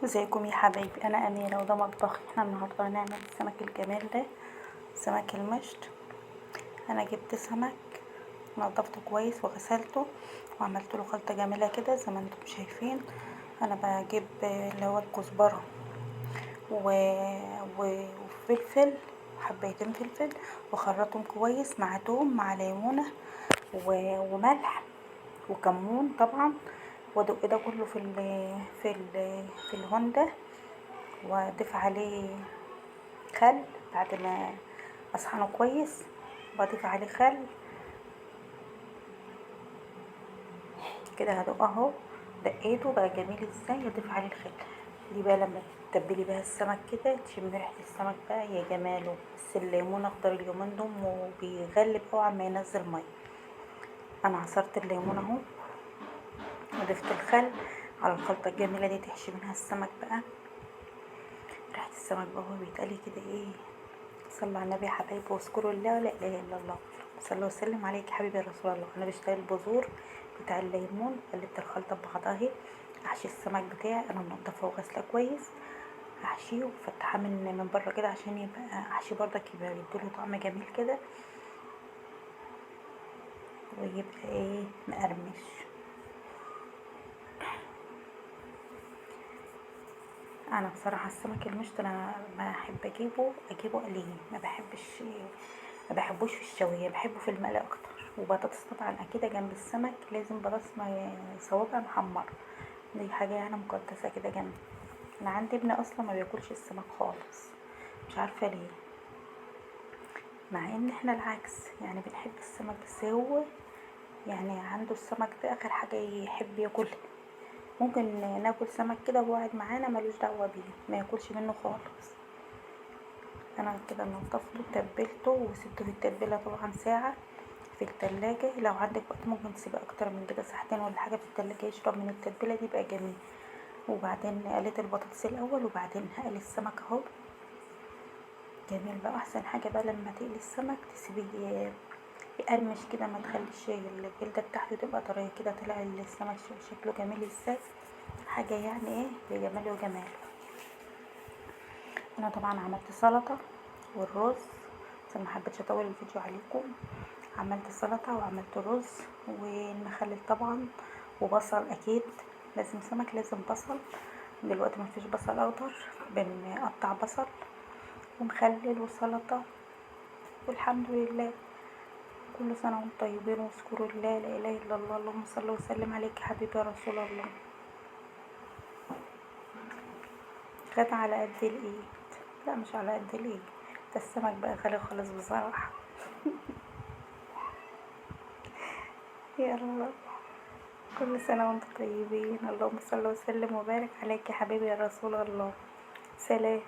ازيكم يا حبايبي، انا اميره وده مطبخي. احنا النهارده هنعمل السمك الجمال ده، سمك المشط. انا جبت سمك نضفته كويس وغسلته وعملت له خلطه جميله كده زي ما انتم شايفين. انا بجيب اللي هو الكزبره و... وفلفل، حبيتين فلفل، وخرطهم كويس مع توم مع ليمونه وملح وكمون طبعا، وادق ده كله في الهوندا، واضيف عليه خل بعد ما اصحنه كويس، بضيف عليه خل كده. هدوق اهو، دقيته بقى جميل ازاي. اضيف عليه الخل دي بقى لما تتبلي بيها السمك كده تشم ريحه السمك بقى يا جماله. بس الليمون اخضر اليومين دول وبيغلب اوعى ما ينزل ميه. انا عصرت الليمون اهو وضفت الخل على الخلطه الجميله دي تحشي منها السمك بقى. ريحه السمك بقى وهو بيتقلي كده ايه. صلوا على النبي يا حبايبي واذكروا الله ولا اله الا الله. صلوا وسلم عليك يا حبيبي يا رسول الله. انا بشتري البذور بتاع الليمون، قلبت الخلطه ببعضها اهي. احشي السمك بتاعي انا منضفه وغسله كويس، احشيه وفتحاه من بره كده عشان يبقى احشي برضك يبقى يديله طعم جميل كده ويبقى ايه مقرمش. انا بصراحه السمك المشط انا بحب اجيبه قليه، ما بحبوش في الشويه، بحبه في المقلي اكتر. وبطاطس طبعا اكيد جنب السمك لازم بطاطس صوابع محمر، دي حاجه يعني مقدسه كده جنبي. انا عندي ابني اصلا ما بياكلش السمك خالص، مش عارفه ليه، مع ان احنا العكس يعني بنحب السمك، بس هو يعني عنده السمك ده اخر حاجه يحب ياكلها. ممكن ناكل سمك كده وهو قاعد معانا ملوش دعوه بيه، ما ياكلش منه خالص. انا كده نضفته وتبلته وسبته في التتبيله طبعا ساعه في التلاجة. لو عندك وقت ممكن تسيبه اكتر من كده، ساعتين ولا حاجه في التلاجة يشرب من التتبيله دي يبقى جميل. وبعدين قليت البطاطس الاول وبعدين هقلي السمك اهو جميل بقى. احسن حاجه بقى لما تقلي السمك تسيبيه يقرمش كده، ما تخليش الجلده بتاعته تبقى طريه كده. طلع السمك شكله جميل ازاي، حاجه يعني ايه بجمال وجمال. انا طبعا عملت سلطه والرز، بس ما حبيتش اطول الفيديو عليكم. عملت سلطه وعملت رز والمخلل طبعا وبصل، اكيد لازم سمك لازم بصل. دلوقتي ما فيش بصل اخضر، بنقطع بصل ومخلل وسلطه. والحمد لله، كل سنه وانتم طيبين واذكروا الله لا اله الا الله. اللهم صل وسلم عليك يا حبيبي يا رسول الله. كانت على قد الايد، لا مش على قد الايد، ده السمك بقى غالي خالص بصراحه. يلا، كل سنة وانتم طيبين. اللهم صل وسلم وبارك عليك يا حبيبي يا رسول الله. سلام.